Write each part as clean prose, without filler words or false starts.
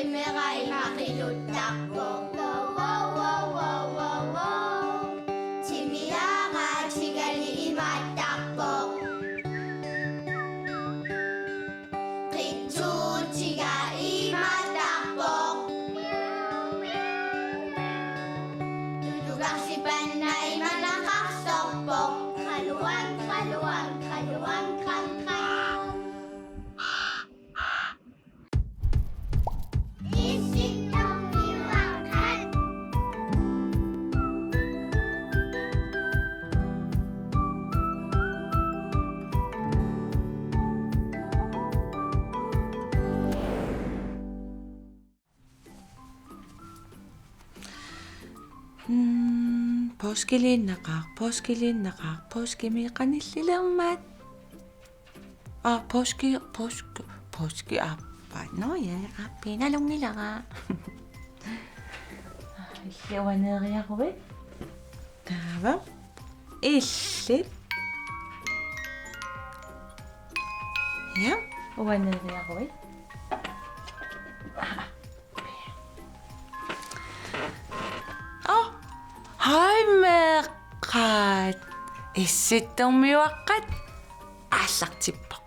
Kimera imakilutak ko. Wow, wow, wow, wow, wow, wow. Chimiyaga chigali imatak ko. Kitsu chiga imatak ko. Dudugak si Panay manakaksokpok. Kaluwag, kaluwag, kaluwag, kangkang. Isip ng iwakan. Påskemi qanillilermaat. Påski appa. Nå ja, appinalungilaga. Illuaneeriaruit. Taava. Illit. Ja, uaneeriaruit. Haimeqqaat issittormiuaqqat ааллартиппоq.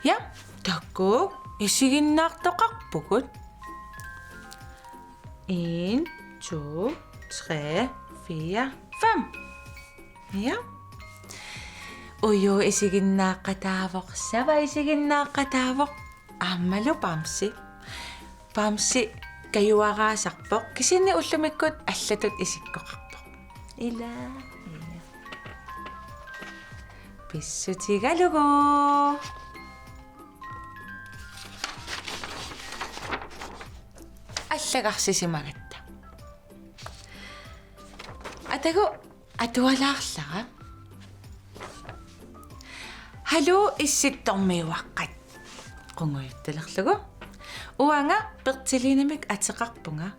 Ja, takku isiginnaartoqarpugut. 1 2 3 4 5. Ja. Uju isiginnaaqataavoq sava isiginnaaqataavoq aammalu pamsi. Pamsi kayuaraasarpoq kisinni ullumikkut аллатут исиккоқарпоq. Ила. Pissutigalugu. Аллагарсисимагатта. Атагу атуалаарлара. Халу исситтормиуаққат. Qunguittалерлугу. Уанга пертилинамик атеқарпунга.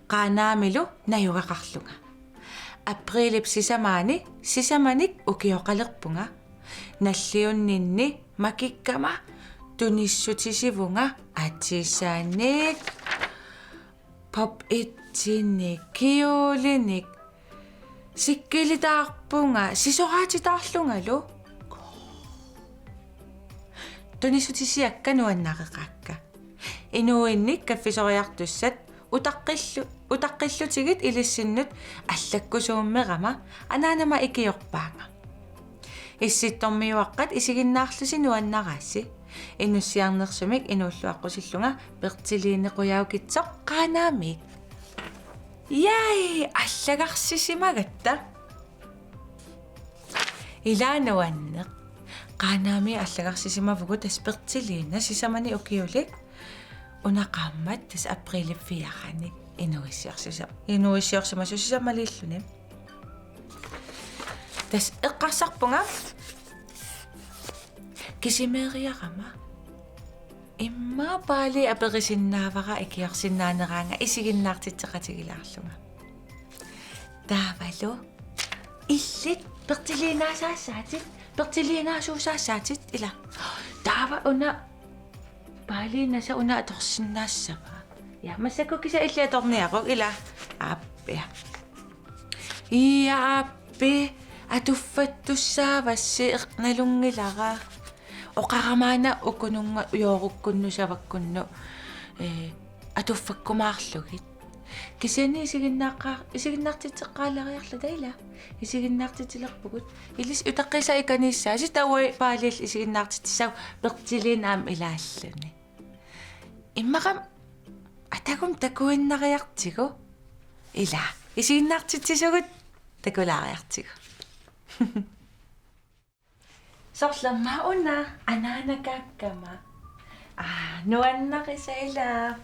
Qanaamilu nayugaqarlunga. Априлип сисаманик укиоқалерпунга. Наллиуннинни макиккама туниссутисивунга атисааник pop itsinnik kiulinik sikkilitаарpunga sisoraatitaarlungalu tunissutisiakkanuannaqeqaakka inuinnik kaffisoriartussat utaqqillutigit ilissinut allakkusuummerama anaanama ikiorpaanga исситтормиуаққат исигиннаарлусинуаннараасси инуссиарнерсумик инууллуаққусиллунга пертилиинеқуяукитсоқ қаанаамик яй аллагарсисимагатта илаануаннеқ қаанаами аллагарсисимавгу тас пертилиина сисамани укиулик унақааммат тас априлиффиарани инуиссиорсимасу сисамалииллуни тас эққарсарпунга кисимериарама имма пали аперисиннаавара икиорсиннаанераанга исигиннаартитсеқатигилаарлунга таавалу иллит пертилинаасууссаатит ила таава уна пали наса уна аторсиннаассава я масаку киса иллиаторниарук ила ааппиа иааппи атуффаттуссаавасси эқналунгилара оқарамаана укунунга уйоруккуннусаваккунну атуффаккумаарлугит кисиани исигиннаартитеққаалериарла таила исигиннаартитилерпугут илис утаққиса иканиссааси тауи паалил исигиннаартитсау пертилинаам илааллуни иммақам атагум такуиннариартигу ила исигиннаартитсисугут такулаариартигу Sorlama una ananakakama. Nuannaqisayla.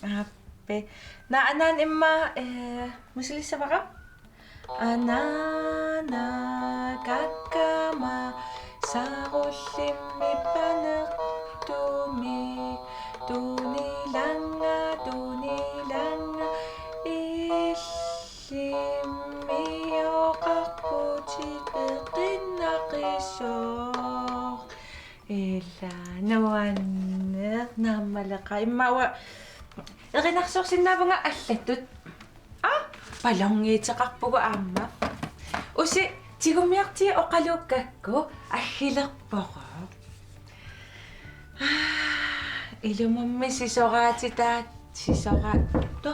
Appe. Na anan imma musilissa baqa? Ananakakama sarullimmi panertumi tunilanga Illa nuanner nammalaka immawa Erinaqsorsinnaapunga allatut. Palorngiitaqarpugu aamma. Usi tigumiarti oqaluukkakku aggilerpoqo. Ilumammi sisoraatitaat sisoraatto.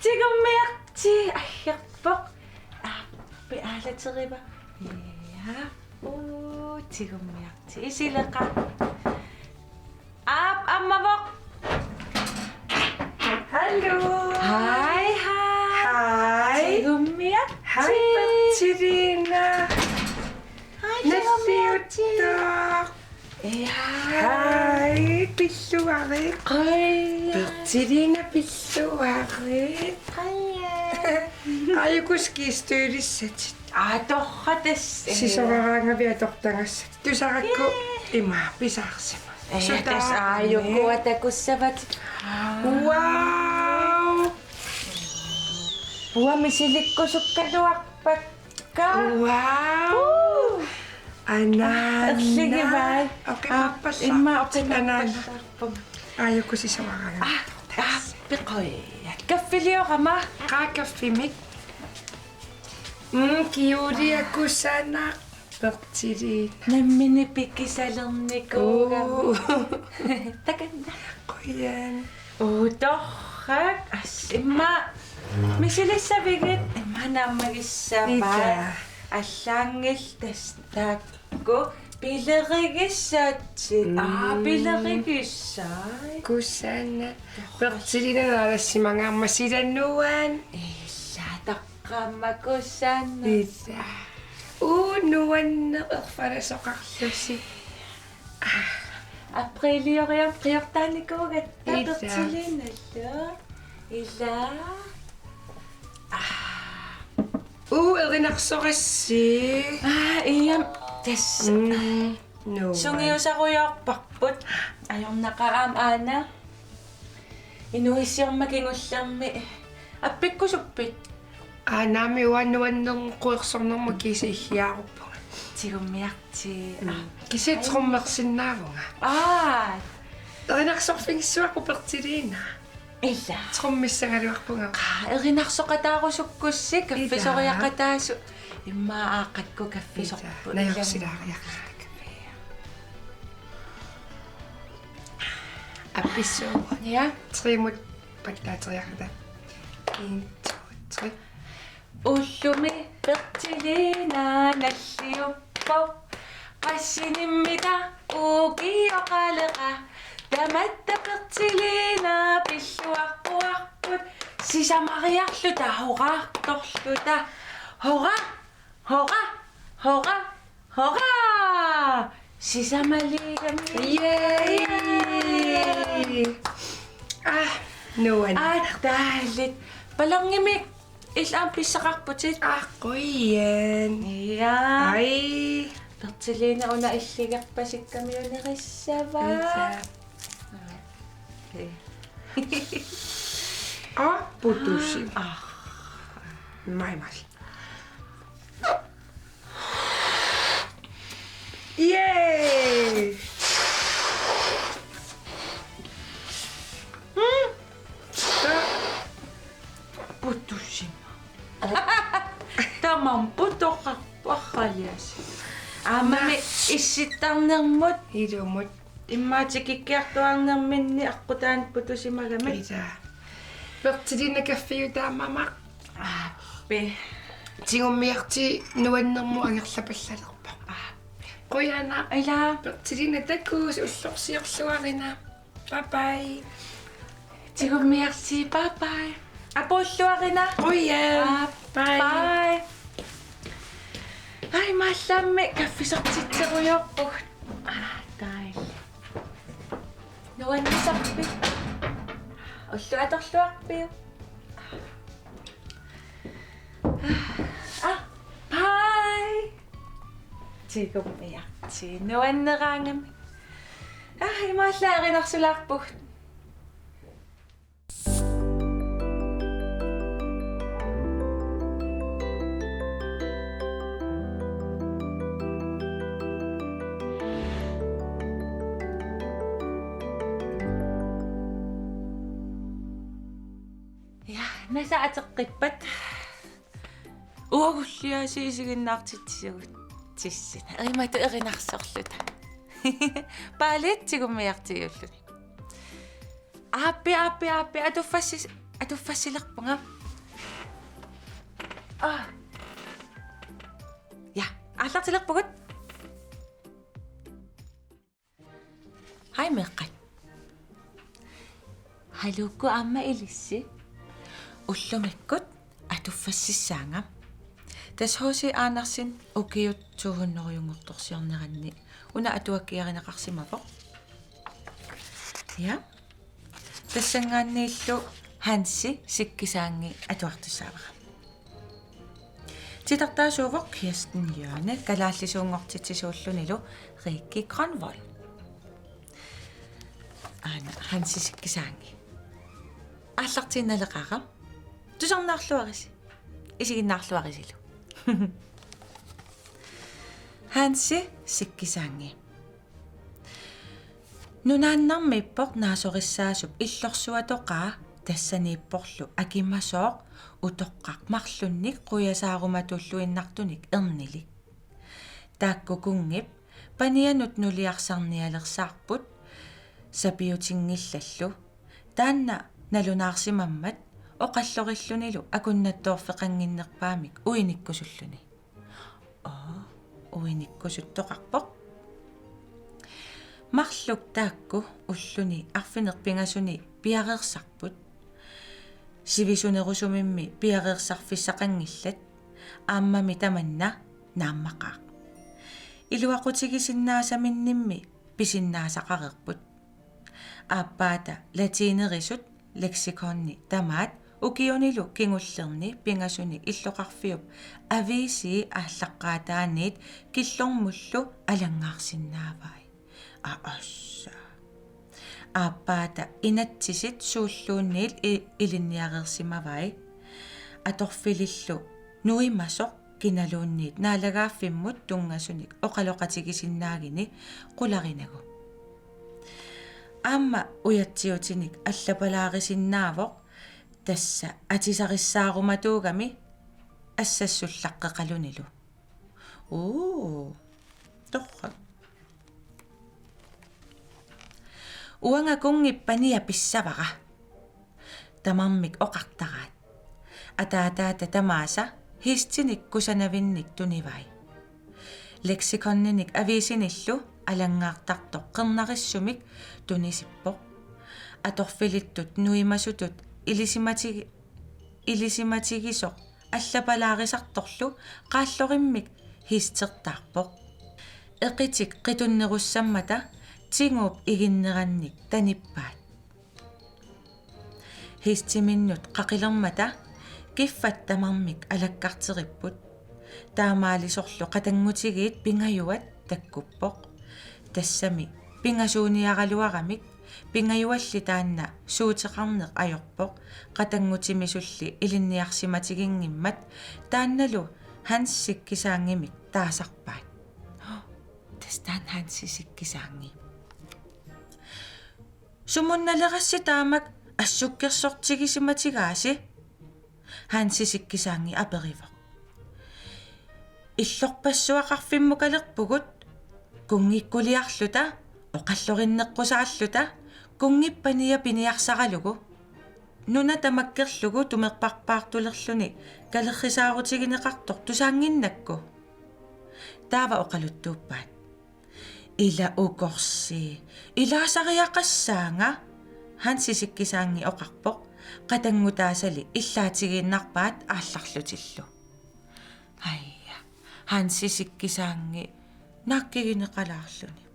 Tigumiarti aggerpoq. Appi aalateriva. Ja. Tigumiarti isileqa. Ammavoq. Hallo! Hi. Hej! Tigumiarti. Hej, Bertilina! Nasiyuttok! Ja. Hej, pissuarit! Qai. Bertilina pissuarit! Ajukuskistyylissätit. Torratas. Sisoraraangavia tortangassat. Tusarakku ima pisarsima. Tas ajukku atakussavat. Wow! Puamisilikkosukkaluarpakka. Wow! Anana. Sige, bye. Okay, papasa. Imma Anana. oqinarpassarpam. Ayoko sisoraraanga. Piqoi. Kaffiliorama. Qaakaffimik. Kiuliakussanak. Bertilina. Nammini pikkisalernikuuga. Takanna. Qoyan. Torrak. Imma misilissavigit. Imma nammagissapa. Ita. Аллаангил тастаакку пилеригиссаатсит пилеригиссаа Kussana. Bertilina nalassimangaarma silannuan. таққаммакуссаанна Ita. Nuanne erfalasoqarlusi. априлиориам приортааникуугат Иса. таперсилиналлу ила Erinaqsorassi. иям тас No. сунгиусаруйоорпарпут ajornaqaraam aana inuissiormakingullermi аппиккусуппит Naami uannuannerm quersornerma kisiihiaruppuga. тигуммиарти Kisitrumersinnaavunga. Erinaqsorfingissuaqu Bertilina. илла Trummissangaluarpunga. эринарсоqataarusukkussик каффисориақатаасу иммаа ааққакку каффисорпу Nayorsilaariaqaq. Appissuuq. я Trimut pattaateriaqata. 1 2 3. уллуми Bertilina наллиуппо qassiниmmita укиоqaleqa таматта Bertilina пиллуарпуарпут сисамариарлута хораарторлута хора сисамалигами Yay! Nuan. таалит палонгимик илаам писсақарпутит Qoyan. я Ai. Bertilina una illigerpasikkamiunerissava Putusi. Maimas. Yay! putusima tamam putoqarpuarralias aamami issittarnermut Idumut. иммаатикиккиартуарнерминни аққутаан путусимагами Ita. Bertilina kaffiutaamamaq. пи Tingummiarti nuannermu angerlapallalерpa. Qoyana. ила Bertilina takkuus ullorsiorluarina. Bye bye. тигуммиарси бай апууллуарина Qoyan. Bye. бай ай малламми каффисортитсеруйорпуг таил нуаннисарпи уллуаторлуарпиу бай тигуммиарти нуаннераангами имааллааринарсулаарпуг nasa ateqqippat uagulliasiisiginnaartitsisugit tissina erimatu erinarsorluta paaliitsigummiartigulluни aappi atuffassilerpunga ja аллартилерпугут хай меққат халукку амма илисси уллумиккут атуффассисаанга тас хоси аанарсин укиут туухуннеруйунгорторсиорнеранни уна атуаккиаринеқарсимапоқ я тассангааннииллу ханси сиккисаанги атуартуссаавара титартаасуувоқ Kirsten Jørne калааллисуунгортитсисууллунилу Rikke Grønvold ана ханси сиккисаанги аллартинналеқара тусарнаарлуарис исигиннаарлуарисилу ханси сиккисаанги нунааннармиппоқ наасориссаасуп иллорсуатоқаа тассанииппорлу акиммасооқ утоққармарлунник қуясааруматуллуиннартуник ернили тааккукунгип панианут нулиарсарниалерсаарпут сапиутингиллаллу таанна налунаарсимаммат оқаллориллунилу акуннаттоорфеқангиннерпаамик уиниккусуллуни уиниккусуттоқарпоқ марлук таакку уллуни арфинерпингасуни пиареерсарпут сивисунерусумимми пиареерсарфиссақангиллат ааммами таманна нааммақаа илуақутигисиннаасаминнимми писиннаасақарерпут ааппаата латинерисут лексиконни тамаат укионилу кингуллерни пингасуни иллоқарфиуп ависи ааллаққаатааниит киллормуллу алангаарсиннаавай аасса ааппаата инатсисит сууллуунниил илинниарерсимавай аторфилиллу нуимасоқ киналуунниит наалагааффиммут тунгасуник оқалоқатигисиннаагини қуларинагу аама уятсиутиник аллапалаарисиннаавоқ тасса атисариссааруматуугами ассассуллаққеқалунилу торра уангакунгиппания писсавара тамармик оқартараат атаатаата тамааса хистиник кусанавинник тунивай лексиконниник ависиниллу алангаартартоқ қернариссумик тунисиппоқ аторфилиттут нуимасутут илисиматигисоқ аллапалаарисарторлу qaallориммик хистертаарпоқ эқитик қитуннеруссаммата тингуп игиннеранник таниппаат хистиминнут қақилермата киффат тамармик алаккартериппут таамаалисорлу қатангутигиит пингаюат таккуппоқ тассами пингасууниаралуарамик пингаюалли таанна суутеқарнеқ ajorpoq қатангутимисулли илинниарсиматигингиммат таанналу ханссиккисаангимик таасарпаат тастан ханссиккисаанги сумунналерасси таамак ассуккерсортигисиматигааси ханссиккисаанги аперивоq иллорпассуақарфиммукалерпугут кунгиккулиарлута оқаллориннеққусааллута кунгиппания пиниарсаралугу нуна тамаккерлугу тумерпарпаартулерлуни калеррисаарутигинеқартор тусаангиннакку таава оқалуттууппаат ила укорси илаасариақассаанга хансисиккисаанги оқарпоқ қатангутаасали иллаатигииннарпаат аалларлутиллу айя хансисиккисаанги наккигинеқалаарлуни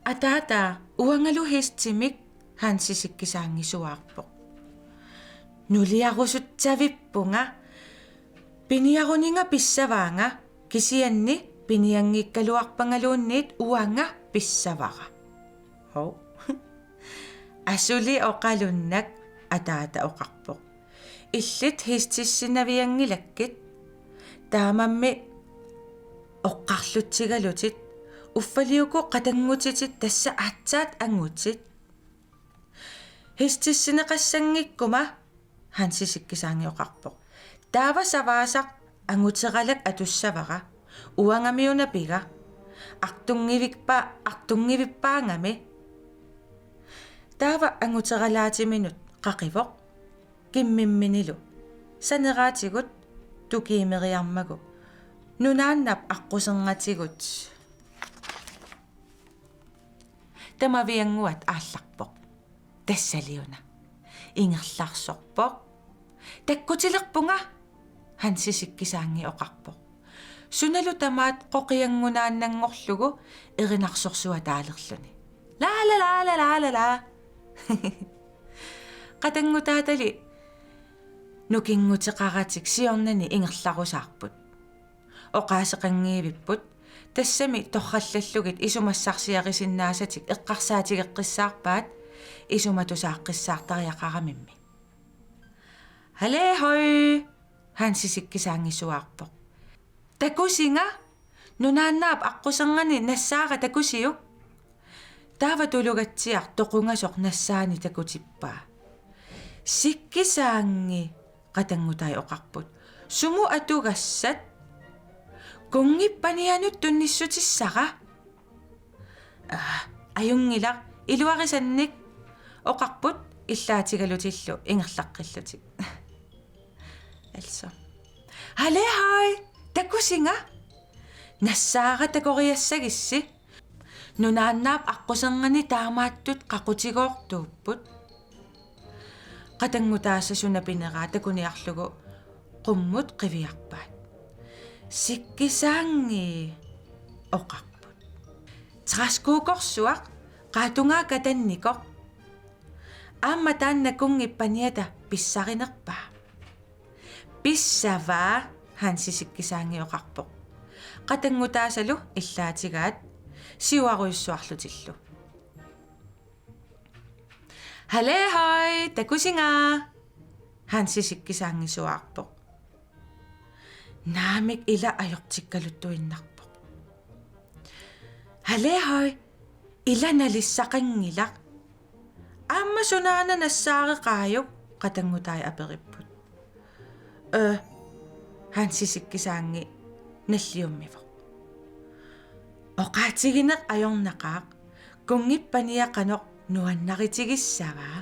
атаата уангалу хистимик хансисиккисаанги суаарпоқ нулиарусутсавиппунга пиниарунинга писсаваанга кисианни пиниангиккалуарпангалуунниит уанга писсавара хоо асули оқалуннак атаата оқарпоқ иллит хистиссинавиангилаккит таамамми оққарлутсигалутит уффалиуку қатангутитит тасса аатсаат ангутит хистиссинеқассангиккума hansisikkisangioqarpoq taava savaasaq anguteralak atussavara uangamiuna piga артунгивиппаангами таава ангутералаатиминут қақивоқ киммимминилу санераатигут тукиимериармагу нунааннап аққусенгатигут тамавиангуат аалларпоқ тассалиуна ингерларсорпоқ таккутилерпунга хансисиккисаанги оқарпоқ суналу тамаат қоқиангунааннангорлугу эринарсорсуа таалерлүни ла qatangutaatali nukinngutеqaratик сиорнани ингерларусаарпут оqaaseqangiivipput тассами торраллаллугит исумассарсиарисиннаасатик эққарсаатигеққиссаарпаат исуматусааққиссаартариақарамимми халехой хансисиккисаангиссуаарпоқ такусинга нунааннаап аққусергани нассаара такусиук таава тулугатсиар тоқунгасоқ нассаани такутиппаа сиккисаанги qatangутай оқарпут суму атугассат кунгиппанианут тунниссутиссара аюнгилар илуарисанник оқарпут иллаатигалутиллу ингерлаққиллутик altså халехой такусинга нассаара такориассагисси нунааннаап аққусергани таамааттут қақутигоортууппут qatangutaasasuna pineraa takuniarlugu qummut qiviarpaat sikkisaangi oqarput traskuukorsuaq qaatungaa katannikoq aamma taannakungippaniata pissarinerpaa pissavaa hansisikkisaangi oqarpoq qatangutaasalu illaatigaat siuaruissuarlutillu халехой такусинга хансисиккисаангисуаарпоқ наамик ила ajortikkaluttuinnarpoq халехой ила налиссақангилақ аама сунаана нассаареқааюк qatangutaai апериpput хансисиккисаанги наллиуммивоқ оqaатигинеқ ajornaqaaq кунгиппаниақаноқ нуаннаритигиссаваа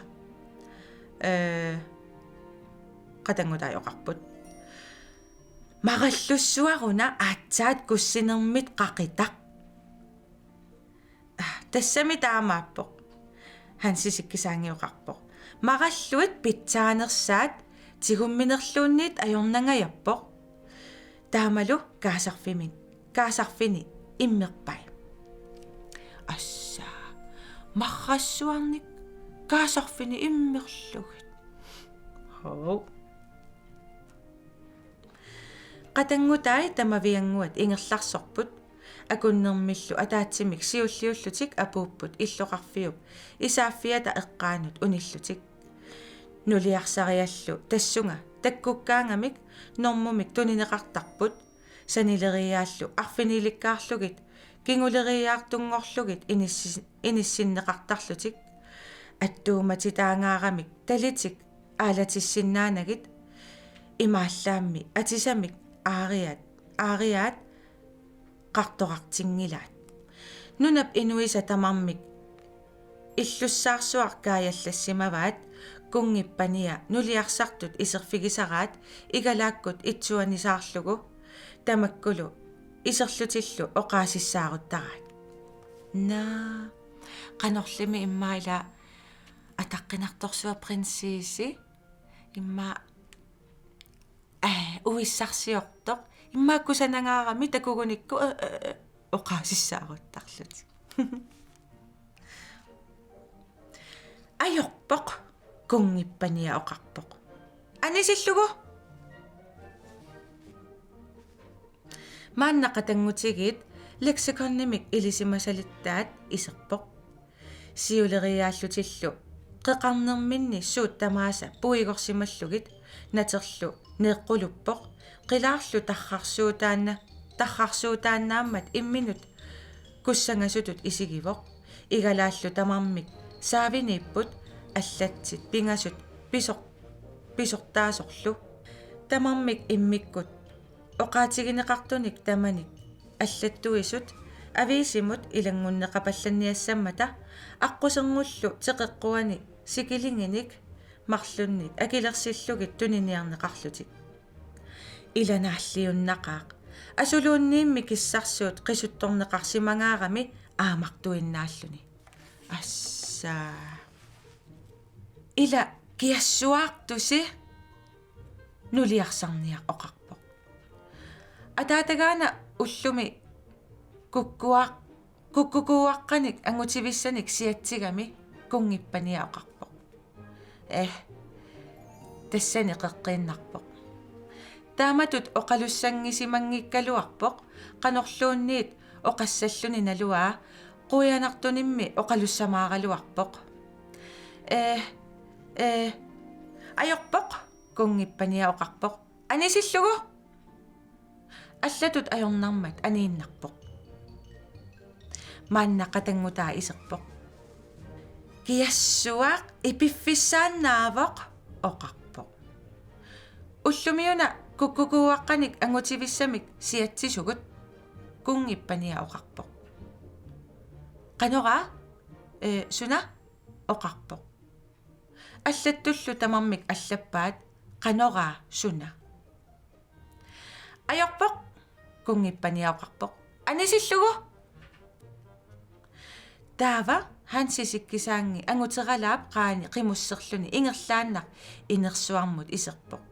qatangutaai oqarput marallussuaruna aatsaat kussinermit qaqitaq тассами таамааппоқ хансисиккисаангиоқарпоқ мараллуит питсаанерсаат тигумминерлуунниит ajornangajappoq таамалу каасарфини иммерпай асса маррассуарник каасарфини иммерлугит хоо qatangutaai tamavиангуат ингерларсорпут акуннэрмиллу атаатсимик сиуллиуллутик апууппут иллоқарфиуп исааффиата эққаанут униллутик нулиарсариаллу тассунга таккуккаангамик нормумик тунинеқартарпут санилериааллу арфиниликкаарлугит кингулериаартунгорлугит иниссиннеқартарлутик аттууматитаангаарамик талитик аалатиссиннаанагит имааллаамми атисамик аариаат qартоqartingilaat нунап инуиса тамармик иллуссаарсуар кааяллассимаваат кунгиппания нулиарсартут исерфигисараат игалааккут итсуанисаарлугу тамаккулу исерлутиллу оqaасиссааруттараат на qanorlimi иммаила атаққинарторсуа принцесси имма уиссарсиортоқ иммааккусанангаарами такугуникку оqaасиссааруттарлут ajorpoq кунгиппания оқарпоқ анисиллугу мааннақатангутигит лексиконнимик илисимасалиттаат исерпоқ сиулериааллутиллу қеқарнерминни суут тамааса пуигорсималлугит натерлу неэққулуппоқ қилаарлу таррарсуутааннааммат имминут куссангасутут исигивоқ игалааллу тамармик саавиниппут аллатсит пингасут писоқ писортаасорлу тамармик иммиккут оqaатигинеқартуник таманик аллаттуисут авиисимут илангуннеқапалланниассаммата аққусернгуллу теқеққуани сикилингиник марлунник акилерсиллугит туниниарнеқарлутик иланааллиуннақаақ асулуунниимми киссарсуут қисутторнеқарсимангаарами аамартуиннааллуни ассаа ила киассуаартуси нулиарсарниақ оқарпоқ атаатагаана уллуми куккуаққаник ангутивиссаник сиатсигами кунгиппания оқарпоқ тассани қеққииннарпоқ тааматут оқалуссангисимангиккалуарпоқ қанорлуунниит оқассаллуни налуаа қуянартунимми оқалуссамааралуарпоқ ajorpoq kungipпаниаоqarpoq анисиллугу аллатут ajornarmat анииннарпоq мааннақатангутаа исерпоq киассуаақ ипиффиссааннаавоқ оқарпоq уллумиуна куккукууаққаник ангутивиссамик сиатсисугут кунгиппаниаоqarpoq канора суна оқарпоq аллаттуллу тамармик аллаппаат канораа суна ajorpoq кунгиппаниаоqarpoq анисиллугу таава хансисиккисаанги ангутералаап qaani qimussерluni ингерлааннақ инерсуармут исерпоq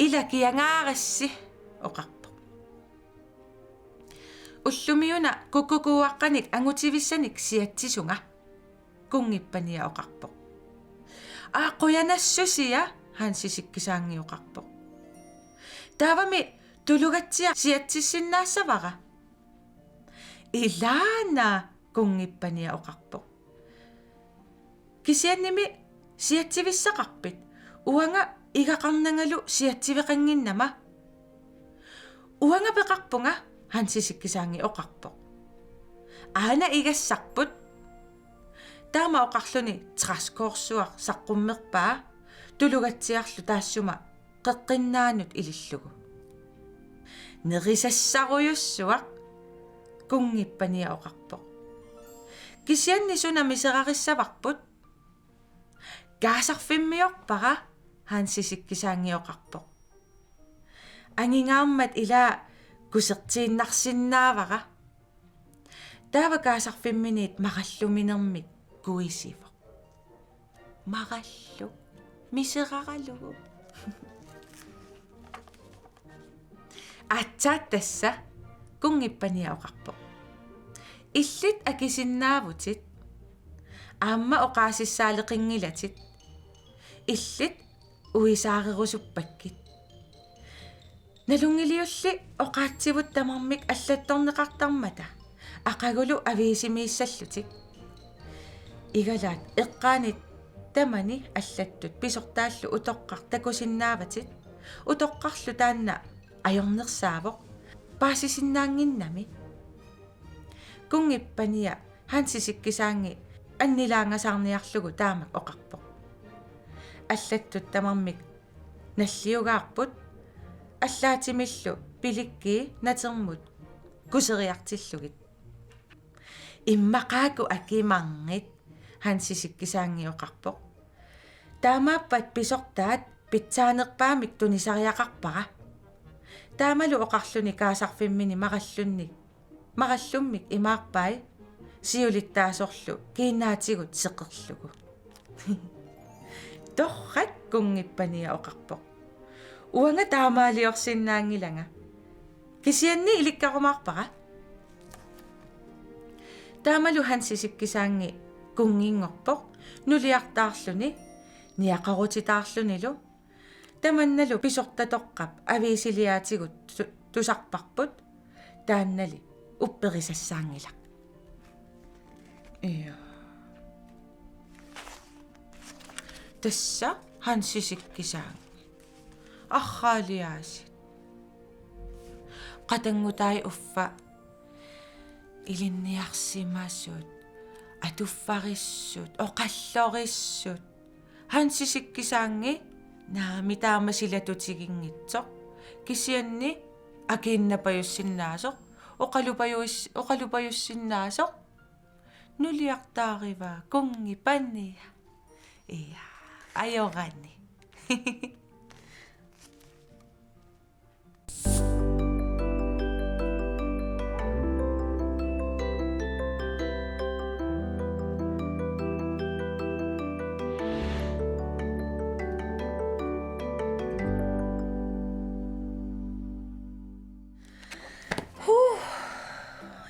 ила киангаарасси оқарпоq уллумиуна куккукууаққаник ангутивиссаник сиатсисунга кунгиппаниаоqarpoq ааққуянассусия хансисиккисаангиоqarpoq таавами тулугатсиа сиатсиссиннаассавара илаана кунгиппаниаоqarpoq кисианними сиатсивиссақарпит уанга игақарнангалу сиатсивеқангиннама уанга пеқарпунга хансисиккисаангиоqarpoq аана игассарпут таама оқарлуни траскоорсуар саққуммерпаа тулугатсиарлу таассума қеққиннаанут илиллугу нерисассаруйуссуақ кунгиппаниаоqarpoq кисианни суна мисерариссаварпут гаасарфиммиорпара хансисиккисаангиоqarpoq ангингаармат илаа кусертииннарсиннаавара таава гаасарфимминиит мараллуминермик куисивоq мараллу мисераралугу атсааттасса кунгиппаниаоqarpoq иллит акисиннаавутит аама оqaасиссаалеқингилатит иллит уисаарерусуппаккит налунгилиулли оqaатсивут тамармик аллатторнеқартармата ақагулу авиисимииссаллутик игалаат эққаанит тамани аллаттут писортааллу утоққар такусиннааватит утоққарлу таанна ajornersaavoq paasisinnaaanginnami kungipпания хансисиккисаанги аннилаангасаарниарлугу таамак оқарпоq аллаттут тамармик наллиугаарпут аллаатимиллу пиликки натермут кусериартиллугит иммақааку акимарнгит хансисиккисаангиоqarpoq таамааппат писортаат питсаанерпаамик тунисариақарпара таамалу оқарлуни каасарфиммини мараллуммик имаарпай сиулиттаасорлу кинаатигут сеқерлугу торрак кунгиппаниаоqarpoq уанга таамаалиорсиннаангилага кисианни иликкарумаарпара таамалу хансисиккисаанги кунгингорпоq нулиартаарлуни ниақарутитаарлунилу таманналу писортатоққап авиисилиаатигут тусарпарпут тааннали упперисассаангила тасса хансисиккисаан арраалиааси qatangutaai uffa ilinniarsimaassuut atuffarissut oqallorissut hansisikkisaangi naami taamasilatutigingitsoq kisianni akiinnapayussinnaasuq oqalupayussinnaasuq nuliartaarivaa kungipannia ia ajorani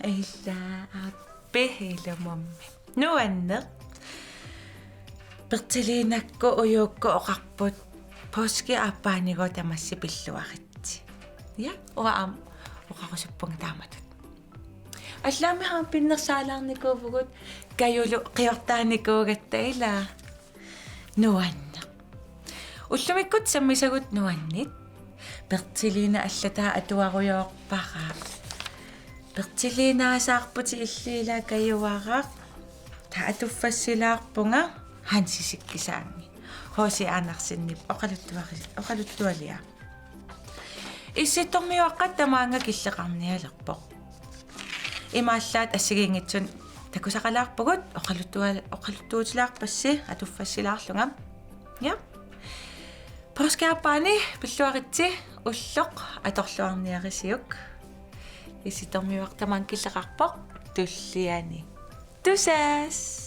illa appehilamammi nuanneq pertiliinakku uyuukku oqarput poski appaanigo tamassi pilluaritsi ja oaam oqarusuppung taamatut аллаамихан пиннерсаалаарникуугут каюлу қиортааникуугаттаила нуанна уллумиккут саммисагут нуаннит пертилиина аллатаа атуаруйоорпараа пертилинаасаарпути иллиилаа каюараа таатуффассилаарпунга хансисиккисаанни хооси аанарсиннип оқалуттуалиа исситтормиуаққат тамаанга киллеқарниалерпоқ имааллаат ассигиингитсун такусақалаарпугут оқалуттуутилаарпасси атуффассилаарлунга я поскаапаани пиллуаритси уллоқ аторлуарниарисиук исситормиуақ тамаан киллеқарпоқ туллиани тусаас